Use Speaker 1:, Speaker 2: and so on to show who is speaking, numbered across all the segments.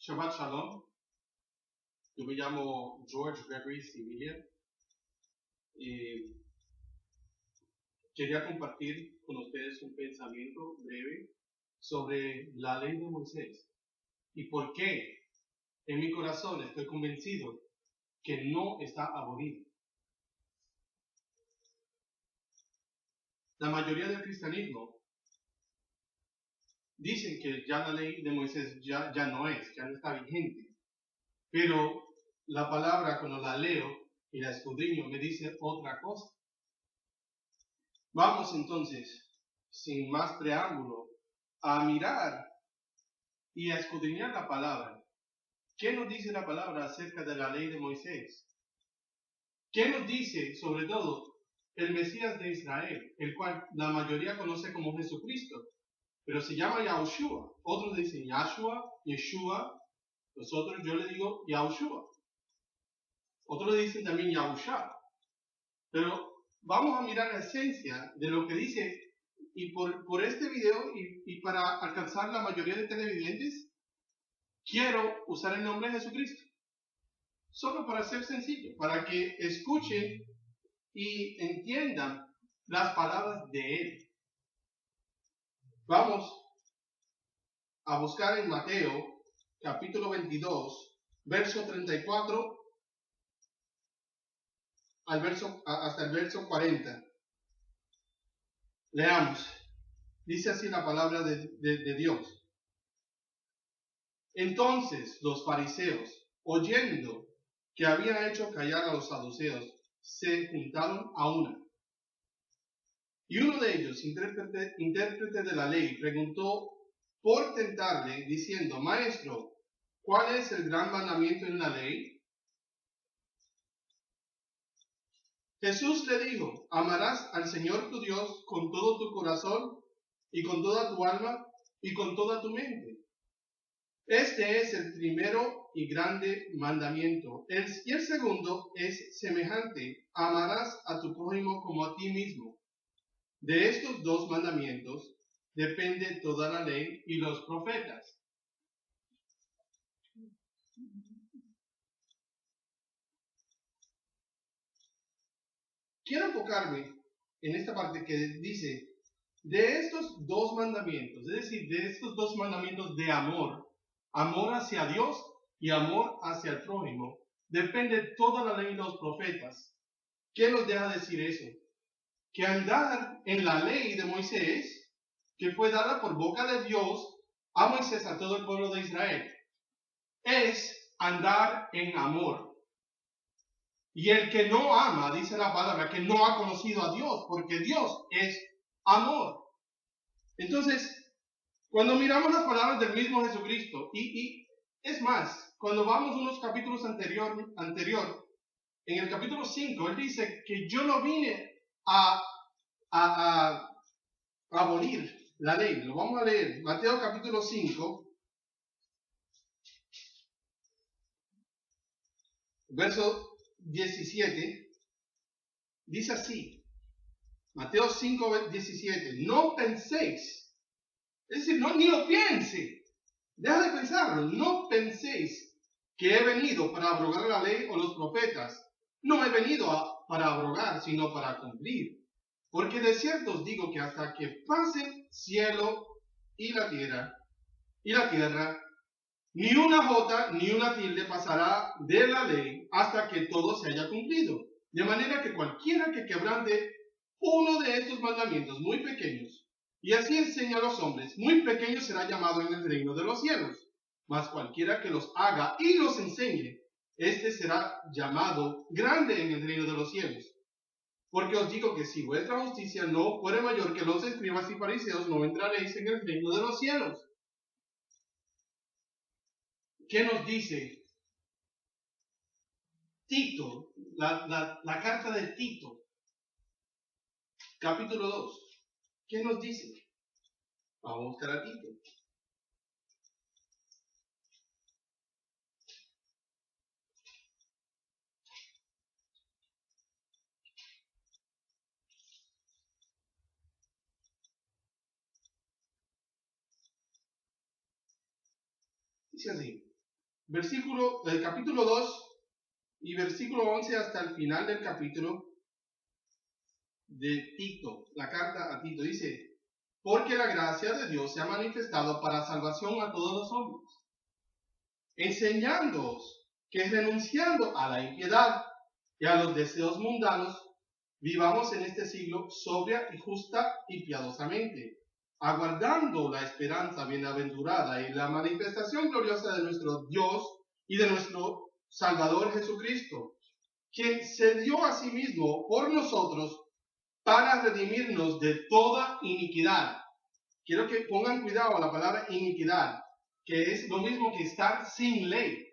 Speaker 1: Shabbat Shalom. Yo me llamo George Gregory Sibilia. Quería compartir con ustedes un pensamiento breve sobre la ley de Moisés y por qué en mi corazón estoy convencido que no está abolida. La mayoría del cristianismo dicen que ya la ley de Moisés ya no está vigente. Pero la palabra, cuando la leo y la escudriño, me dice otra cosa. Vamos entonces, sin más preámbulo, a mirar y a escudriñar la palabra. ¿Qué nos dice la palabra acerca de la ley de Moisés? ¿Qué nos dice, sobre todo, el Mesías de Israel, el cual la mayoría conoce como Jesucristo, pero se llama Yahushua? Otros dicen Yahshua, Yeshua, yo le digo Yahushua. Otros dicen también Yahusha. Pero vamos a mirar la esencia de lo que dice, y por este video y para alcanzar la mayoría de televidentes, quiero usar el nombre de Jesucristo. Solo para ser sencillo, para que escuchen y entiendan las palabras de Él. Vamos a buscar en Mateo, capítulo 22, verso 34 hasta el verso 40. Leamos. Dice así la palabra de Dios. Entonces los fariseos, oyendo que habían hecho callar a los saduceos, se juntaron a una. Y uno de ellos, intérprete de la ley, preguntó por tentarle, diciendo: Maestro, ¿cuál es el gran mandamiento en la ley? Jesús le dijo: amarás al Señor tu Dios con todo tu corazón y con toda tu alma y con toda tu mente. Este es el primero y grande mandamiento. Y el segundo es semejante: amarás a tu prójimo como a ti mismo. De estos dos mandamientos depende toda la ley y los profetas. Quiero enfocarme en esta parte que dice, de estos dos mandamientos, es decir, de estos dos mandamientos de amor hacia Dios y amor hacia el prójimo, depende toda la ley y los profetas. ¿Qué nos deja decir eso? Que andar en la ley de Moisés, que fue dada por boca de Dios a Moisés, a todo el pueblo de Israel, es andar en amor. Y el que no ama, dice la palabra, que no ha conocido a Dios, porque Dios es amor. Entonces, cuando miramos las palabras del mismo Jesucristo, y es más, cuando vamos unos capítulos anterior, en el capítulo 5, Él dice que yo no vine a abolir la ley. Lo vamos a leer. Mateo capítulo 5, verso 17, dice así. Mateo 5, 17. No penséis. Es decir, ni lo piense. Deja de pensarlo. No penséis que he venido para abrogar la ley o los profetas. No he venido para abrogar, sino para cumplir. Porque de cierto os digo que hasta que pase cielo y la tierra, ni una jota ni una tilde pasará de la ley hasta que todo se haya cumplido. De manera que cualquiera que quebrante uno de estos mandamientos muy pequeños, y así enseña a los hombres, muy pequeño será llamado en el reino de los cielos. Mas cualquiera que los haga y los enseñe, este será llamado grande en el reino de los cielos. Porque os digo que si vuestra justicia no fuere mayor que los escribas y fariseos, no entraréis en el reino de los cielos. ¿Qué nos dice Tito? La carta de Tito, capítulo 2. ¿Qué nos dice? Vamos a buscar a Tito. Dice así: del capítulo 2 y versículo 11 hasta el final del capítulo de Tito, la carta a Tito, dice: porque la gracia de Dios se ha manifestado para salvación a todos los hombres, enseñándoos que renunciando a la impiedad y a los deseos mundanos, vivamos en este siglo sobria y justa y piadosamente, aguardando la esperanza bienaventurada y la manifestación gloriosa de nuestro Dios y de nuestro Salvador Jesucristo, quien se dio a sí mismo por nosotros para redimirnos de toda iniquidad. Quiero que pongan cuidado a la palabra iniquidad, que es lo mismo que estar sin ley,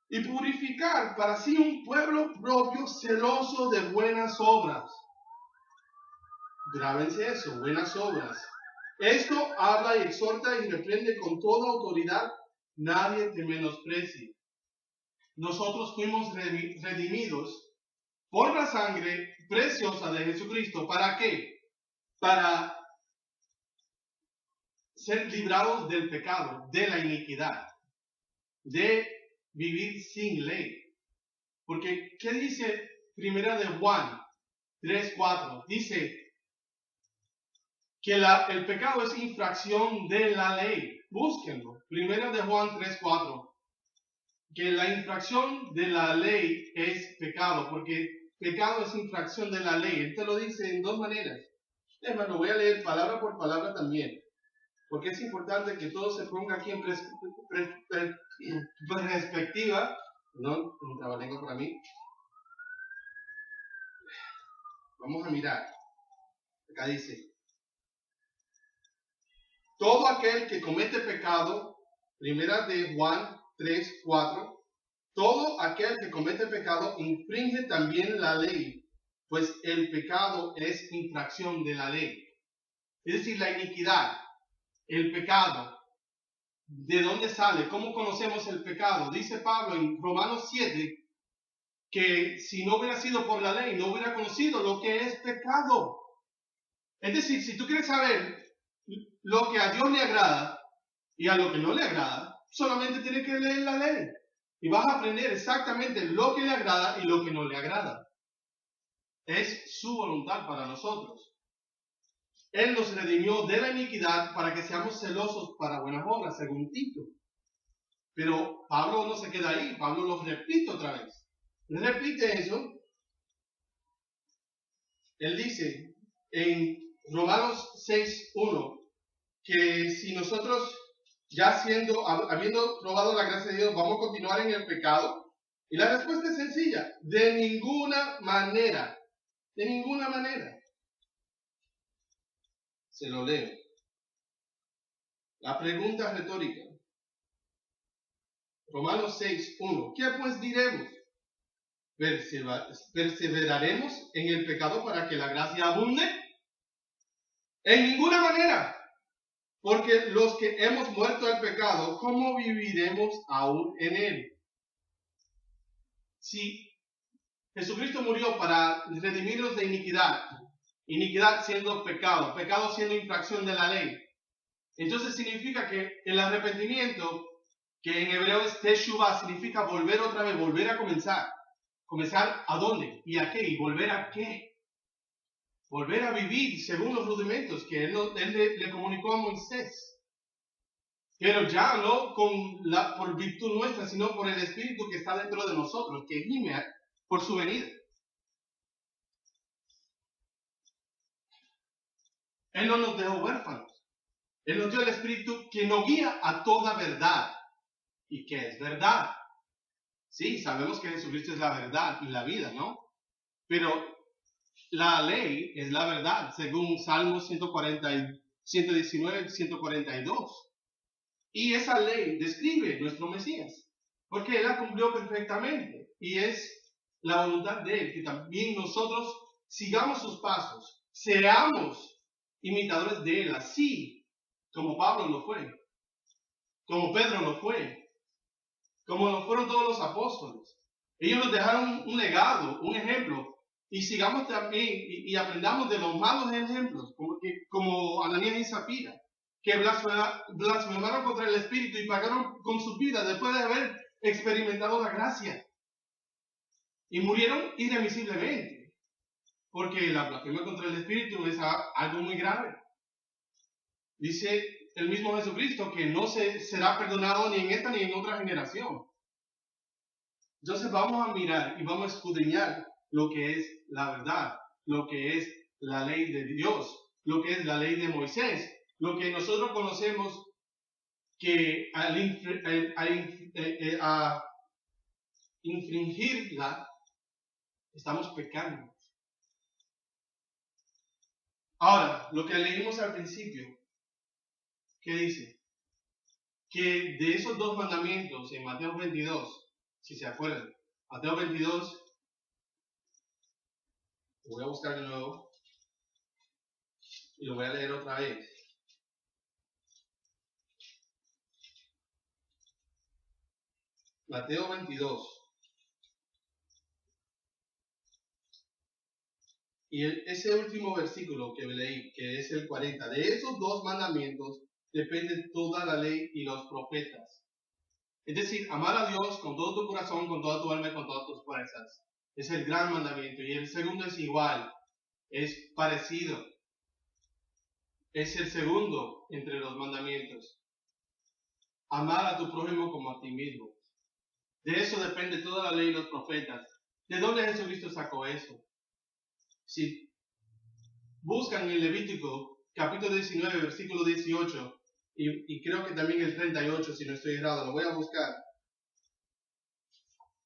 Speaker 1: y purificar para sí un pueblo propio celoso de buenas obras. Grábense eso, buenas obras. Esto habla y exhorta y reprende con toda autoridad, nadie te menosprecie. Nosotros fuimos redimidos por la sangre preciosa de Jesucristo. ¿Para qué? Para ser librados del pecado, de la iniquidad, de vivir sin ley. Porque, ¿qué dice Primera de Juan 3:4? Dice que el pecado es infracción de la ley. Búsquenlo. Primera de Juan 3:4. Que la infracción de la ley es pecado, porque pecado es infracción de la ley. Él te lo dice en dos maneras. Además, lo voy a leer palabra por palabra también, porque es importante que todo se ponga aquí en perspectiva. No, un trabalenguas para mí. Vamos a mirar. Acá dice: todo aquel que comete pecado, Primera de Juan 3:4, todo aquel que comete pecado infringe también la ley, pues el pecado es infracción de la ley. Es decir, la iniquidad, el pecado, ¿de dónde sale? ¿Cómo conocemos el pecado? Dice Pablo en Romanos 7, que si no hubiera sido por la ley, no hubiera conocido lo que es pecado. Es decir, si tú quieres saber lo que a Dios le agrada y a lo que no le agrada, solamente tienes que leer la ley. Y vas a aprender exactamente lo que le agrada y lo que no le agrada. Es su voluntad para nosotros. Él nos redimió de la iniquidad para que seamos celosos para buenas obras, según Tito. Pero Pablo no se queda ahí. Pablo lo repite otra vez. Repite eso. Él dice en Romanos 6:1 que si nosotros, ya habiendo probado la gracia de Dios, vamos a continuar en el pecado. Y la respuesta es sencilla: de ninguna manera. De ninguna manera. Se lo leo. La pregunta retórica. Romanos 6:1. ¿Qué pues diremos? ¿Perseveraremos en el pecado para que la gracia abunde? En ninguna manera. Porque los que hemos muerto al pecado, ¿cómo viviremos aún en él? Si Jesucristo murió para redimirnos de iniquidad, iniquidad siendo pecado, pecado siendo infracción de la ley, entonces significa que el arrepentimiento, que en hebreo es teshuvah, significa volver otra vez, volver a comenzar. ¿Comenzar a dónde? ¿Y a qué? ¿Y volver a qué? Volver a vivir según los rudimentos que él le comunicó a Moisés. Pero ya no por virtud nuestra, sino por el Espíritu que está dentro de nosotros, que gime por su venida. Él no nos dejó huérfanos. Él nos dio el Espíritu que nos guía a toda verdad. ¿Y qué es verdad? Sí, sabemos que Jesucristo es la verdad y la vida, ¿no? Pero la ley es la verdad, según Salmos 119 y 142. Y esa ley describe nuestro Mesías, porque Él la cumplió perfectamente. Y es la voluntad de Él que también nosotros sigamos sus pasos, seamos imitadores de Él, así como Pablo lo fue, como Pedro lo fue, como lo fueron todos los apóstoles. Ellos nos dejaron un legado, un ejemplo, y sigamos también y aprendamos de los malos ejemplos, como Ananías y Zafira, que blasfemaron contra el Espíritu y pagaron con su vida después de haber experimentado la gracia. Y murieron irremisiblemente, porque la blasfemia contra el Espíritu es algo muy grave. Dice el mismo Jesucristo que no será perdonado ni en esta ni en otra generación. Entonces vamos a mirar y vamos a escudriñar lo que es la verdad, lo que es la ley de Dios, lo que es la ley de Moisés, lo que nosotros conocemos que al infringirla estamos pecando. Ahora, lo que leímos al principio, ¿qué dice? Que de esos dos mandamientos en Mateo 22, si se acuerdan, Mateo 22, lo voy a buscar de nuevo y lo voy a leer otra vez. Mateo 22. Y ese último versículo que leí, que es el 40, de esos dos mandamientos depende toda la ley y los profetas. Es decir, amar a Dios con todo tu corazón, con toda tu alma y con todas tus fuerzas. Es el gran mandamiento. Y el segundo es igual, es parecido. Es el segundo entre los mandamientos. Amar a tu prójimo como a ti mismo. De eso depende toda la ley y los profetas. ¿De dónde Jesucristo sacó eso? Si buscan en Levítico, capítulo 19, versículo 18, y creo que también el 38, si no estoy errado, lo voy a buscar.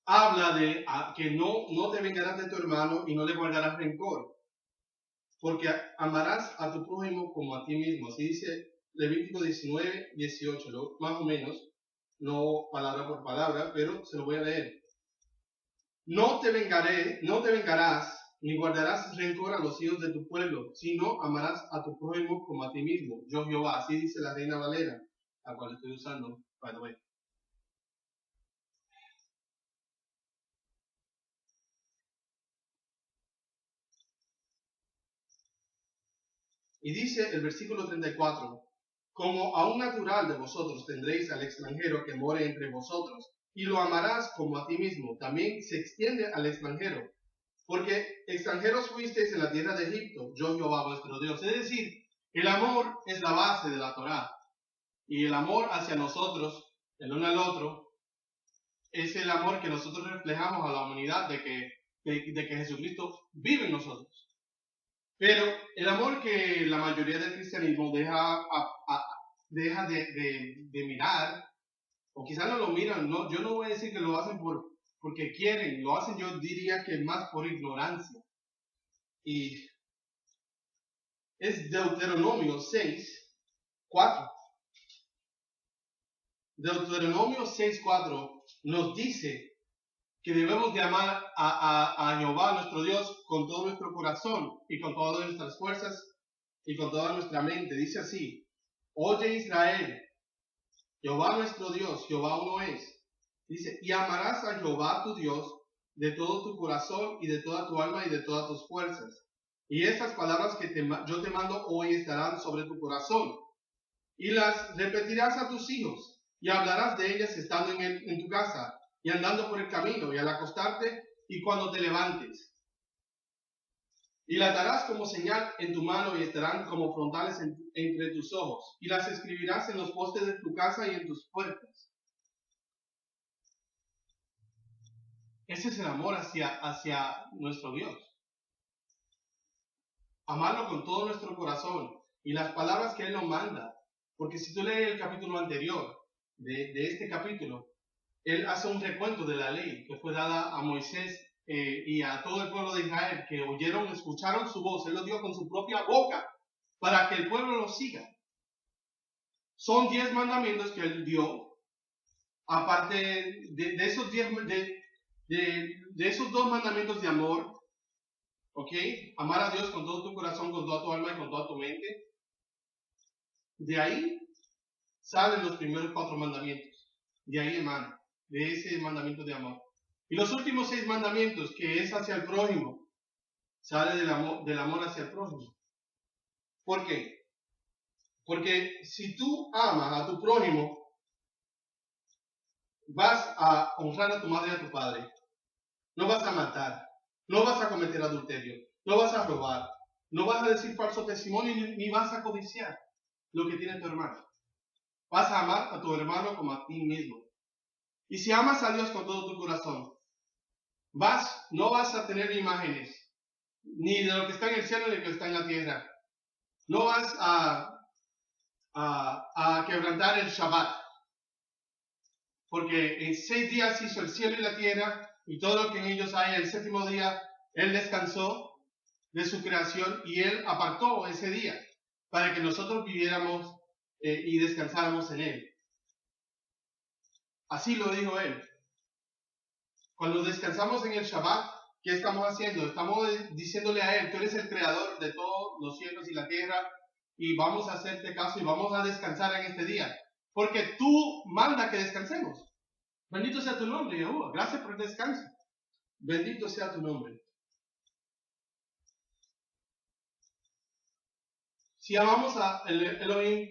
Speaker 1: Habla de que no te vengarás de tu hermano y no le guardarás rencor, porque amarás a tu prójimo como a ti mismo. Así dice Levítico 19, 18, más o menos, no palabra por palabra, pero se lo voy a leer. No te vengarás, ni guardarás rencor a los hijos de tu pueblo, sino amarás a tu prójimo como a ti mismo. Yo Jehová, así dice la Reina Valera, la cual estoy usando, by the way. Y dice el versículo 34, como a un natural de vosotros tendréis al extranjero que more entre vosotros, y lo amarás como a ti mismo. También se extiende al extranjero, porque extranjeros fuisteis en la tierra de Egipto, yo Jehová vuestro Dios. Es decir, el amor es la base de la Torá, y el amor hacia nosotros, el uno al otro, es el amor que nosotros reflejamos a la humanidad de que Jesucristo vive en nosotros. Pero el amor que la mayoría del cristianismo deja de mirar, o quizás no lo miran, no, yo no voy a decir que lo hacen porque quieren, lo hacen yo diría que más por ignorancia. Y es Deuteronomio 6, 4. Deuteronomio 6:4 nos dice que debemos de amar a Jehová nuestro Dios con todo nuestro corazón y con todas nuestras fuerzas y con toda nuestra mente. Dice así: oye Israel, Jehová nuestro Dios, Jehová uno es. Dice, y amarás a Jehová tu Dios de todo tu corazón y de toda tu alma y de todas tus fuerzas. Y estas palabras que yo te mando hoy estarán sobre tu corazón, y las repetirás a tus hijos, y hablarás de ellas estando en tu casa, y andando por el camino, y al acostarte, y cuando te levantes. Y las darás como señal en tu mano, y estarán como frontales entre tus ojos, y las escribirás en los postes de tu casa y en tus puertas. Ese es el amor hacia nuestro Dios. Amarlo con todo nuestro corazón, y las palabras que Él nos manda. Porque si tú lees el capítulo anterior de este capítulo, Él hace un recuento de la ley que fue dada a Moisés y a todo el pueblo de Israel, que escucharon su voz. Él lo dio con su propia boca para que el pueblo lo siga. Son 10 mandamientos que Él dio, aparte de esos 10, de esos 2 mandamientos de amor, ¿ok? Amar a Dios con todo tu corazón, con toda tu alma y con toda tu mente. De ahí salen los primeros 4 mandamientos. De ahí emana, de ese mandamiento de amor. Y los últimos 6 mandamientos, que es hacia el prójimo, sale del amor hacia el prójimo. ¿Por qué? Porque si tú amas a tu prójimo, vas a honrar a tu madre y a tu padre. No vas a matar, no vas a cometer adulterio, no vas a robar, no vas a decir falso testimonio ni vas a codiciar lo que tiene tu hermano. Vas a amar a tu hermano como a ti mismo. Y si amas a Dios con todo tu corazón, no vas a tener imágenes, ni de lo que está en el cielo ni de lo que está en la tierra. No vas a quebrantar el Shabbat, porque en 6 días hizo el cielo y la tierra y todo lo que en ellos hay. El 7º día Él descansó de su creación y Él apartó ese día para que nosotros viviéramos y descansáramos en Él. Así lo dijo Él. Cuando descansamos en el Shabbat, ¿qué estamos haciendo? Estamos diciéndole a Él: tú eres el creador de todos los cielos y la tierra, y vamos a hacerte caso y vamos a descansar en este día, porque tú manda que descansemos. Bendito sea tu nombre, Yahuwah. Gracias por el descanso. Bendito sea tu nombre. Si amamos a Elohim,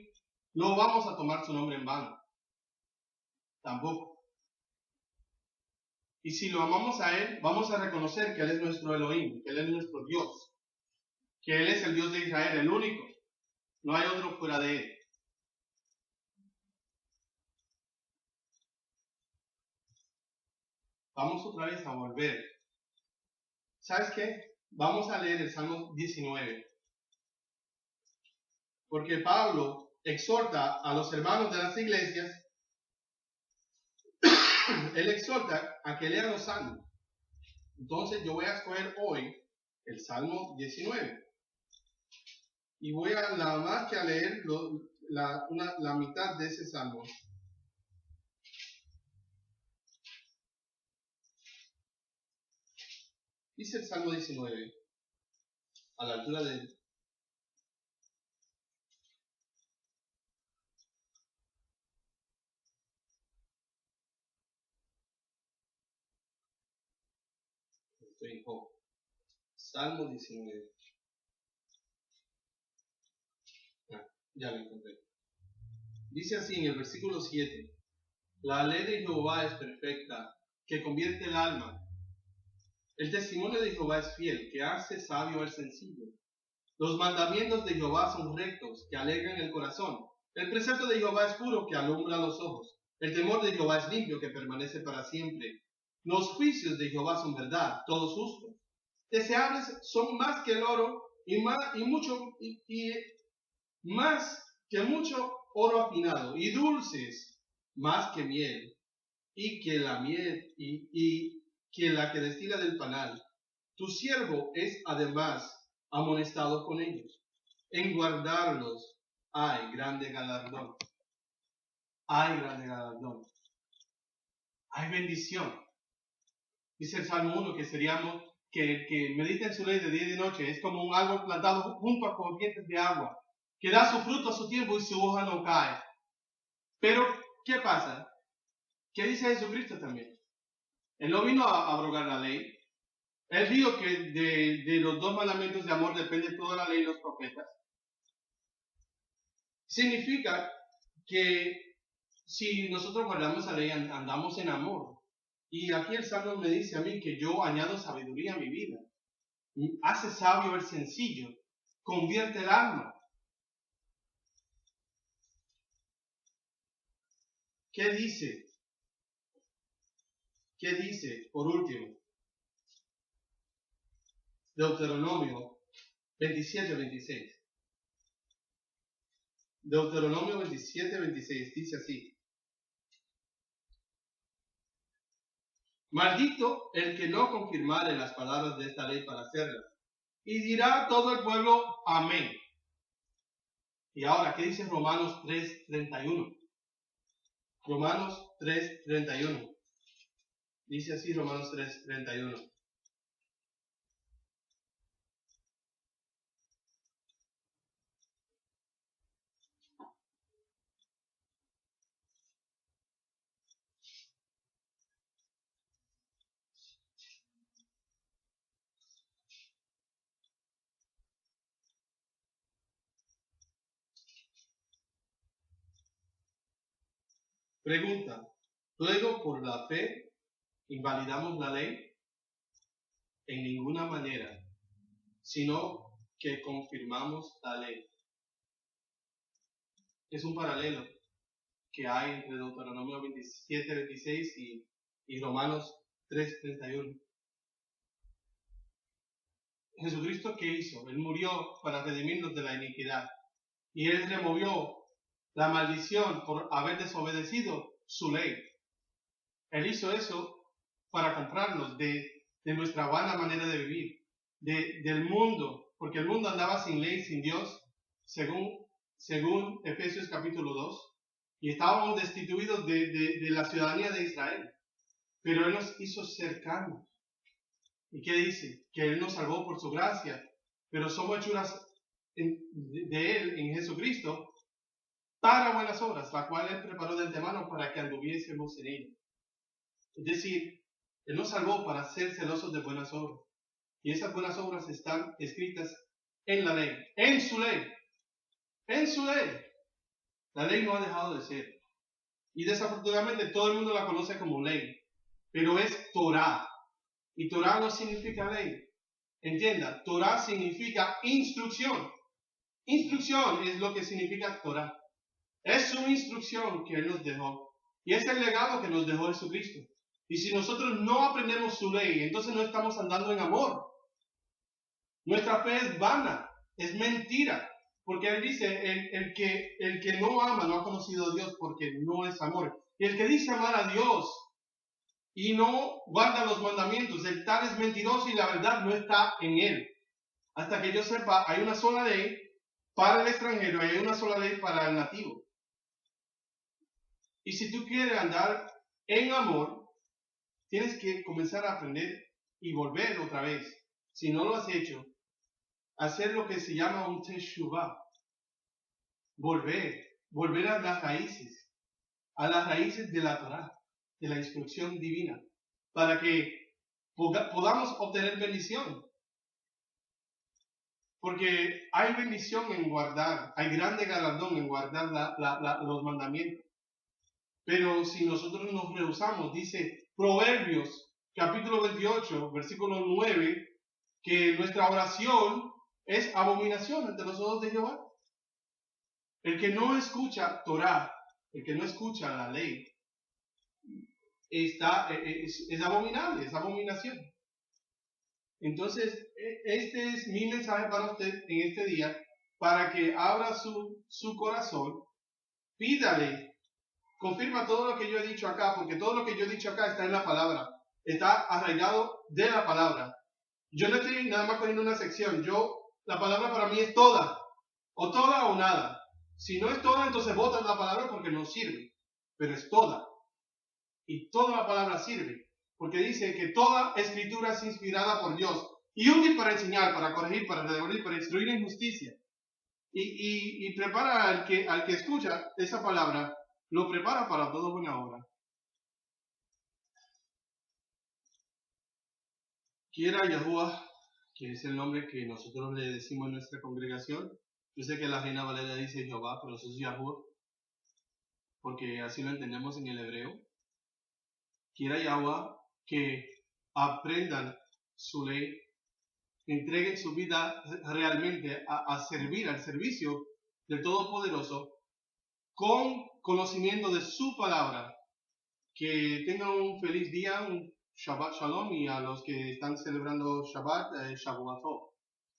Speaker 1: no vamos a tomar su nombre en vano. Tampoco. Y si lo amamos a Él, vamos a reconocer que Él es nuestro Elohim, que Él es nuestro Dios, que Él es el Dios de Israel, el único. No hay otro fuera de Él. Vamos otra vez a volver. ¿Sabes qué? Vamos a leer el Salmo 19. Porque Pablo exhorta a los hermanos de las iglesias, él exhorta a que lean los salmos. Entonces yo voy a escoger hoy el Salmo 19. Y voy a nada más que a leer la mitad de ese salmo. Dice el Salmo 19, a la altura de... Estoy en Job. Salmo 19. Ya lo encontré. Dice así en el versículo 7. La ley de Jehová es perfecta, que convierte el alma. El testimonio de Jehová es fiel, que hace sabio al sencillo. Los mandamientos de Jehová son rectos, que alegran el corazón. El precepto de Jehová es puro, que alumbra los ojos. El temor de Jehová es limpio, que permanece para siempre. Los juicios de Jehová son verdad, todos justos. Deseables son más que el oro y más que mucho oro afinado, y dulces más que miel, y que la miel y que la que destila del panal. Tu siervo es además amonestado con ellos. En guardarlos hay grande galardón. Hay grande galardón. Hay bendición. Dice el Salmo 1 que seríamos, que medita en su ley de día y de noche, es como un árbol plantado junto a corrientes de agua, que da su fruto a su tiempo y su hoja no cae. Pero, ¿qué pasa? ¿Qué dice Jesucristo también? Él no vino a abrogar la ley. Él dijo que de los 2 mandamientos de amor depende toda la ley y los profetas. Significa que si nosotros guardamos la ley, andamos en amor. Y aquí el Salmo me dice a mí que yo añado sabiduría a mi vida. Hace sabio el sencillo, convierte el alma. ¿Qué dice? ¿Qué dice, por último? Deuteronomio 27:26. Deuteronomio 27:26 dice así: maldito el que no confirmare las palabras de esta ley para hacerlas. Y dirá todo el pueblo, amén. Y ahora, ¿qué dice Romanos 3:31? Romanos 3:31. Dice así Romanos 3:31. Pregunta. Luego, por la fe, ¿invalidamos la ley? En ninguna manera, sino que confirmamos la ley. Es un paralelo que hay entre Deuteronomio 27, 26 y Romanos 3, 31. Jesucristo, ¿qué hizo? Él murió para redimirnos de la iniquidad. Y Él removió la maldición por haber desobedecido su ley. Él hizo eso para comprarnos de nuestra vana manera de vivir, del mundo, porque el mundo andaba sin ley, sin Dios, según Efesios capítulo 2, y estábamos destituidos de la ciudadanía de Israel. Pero Él nos hizo cercanos. ¿Y qué dice? Que Él nos salvó por su gracia, pero somos hechuras de Él en Jesucristo para buenas obras, la cual Él preparó de antemano para que anduviésemos en ella. Es decir, Él nos salvó para ser celosos de buenas obras. Y esas buenas obras están escritas en la ley, en su ley, en su ley. La ley no ha dejado de ser. Y desafortunadamente todo el mundo la conoce como ley, pero es Torah. Y Torah no significa ley. Entienda, Torah significa instrucción. Instrucción es lo que significa Torah. Es su instrucción que Él nos dejó. Y es el legado que nos dejó Jesucristo. Y si nosotros no aprendemos su ley, entonces no estamos andando en amor. Nuestra fe es vana, es mentira. Porque Él dice, el que no ama no ha conocido a Dios porque no es amor. Y el que dice amar a Dios y no guarda los mandamientos, el tal es mentiroso y la verdad no está en él. Hasta que yo sepa, hay una sola ley para el extranjero y hay una sola ley para el nativo. Y si tú quieres andar en amor, tienes que comenzar a aprender y volver otra vez. Si no lo has hecho, hacer lo que se llama un teshuvah. Volver a las raíces de la Torah, de la instrucción divina, para que podamos obtener bendición. Porque hay bendición en guardar, hay grande galardón en guardar los mandamientos. Pero si nosotros nos rehusamos, dice Proverbios, capítulo 28, versículo 9, que nuestra oración es abominación ante los ojos de Jehová. El que no escucha Torah, el que no escucha la ley, es abominable, es abominación. Entonces, este es mi mensaje para usted en este día, para que abra su corazón, pídale, confirma todo lo que yo he dicho acá, porque todo lo que yo he dicho acá está en la palabra, está arraigado de la palabra. Yo no estoy nada más poniendo una sección, la palabra para mí es toda o nada. Si no es toda, entonces botas la palabra porque no sirve, pero es toda. Y toda la palabra sirve. Porque dice que toda escritura es inspirada por Dios y útil para enseñar, para corregir, para redarguir, para instruir en justicia. Y prepara al que escucha esa palabra, lo prepara para toda buena obra. Quiera Yahuwah, que es el nombre que nosotros le decimos en nuestra congregación. Yo sé que la Reina Valera dice Jehová, pero eso es Yahuwah, porque así lo entendemos en el hebreo. Quiera Yahuwah que aprendan su ley, entreguen su vida realmente a servir, al servicio del Todopoderoso, con conocimiento de su palabra. Que tengan un feliz día, un Shabbat Shalom, y a los que están celebrando Shabbat, Shavuot Tov.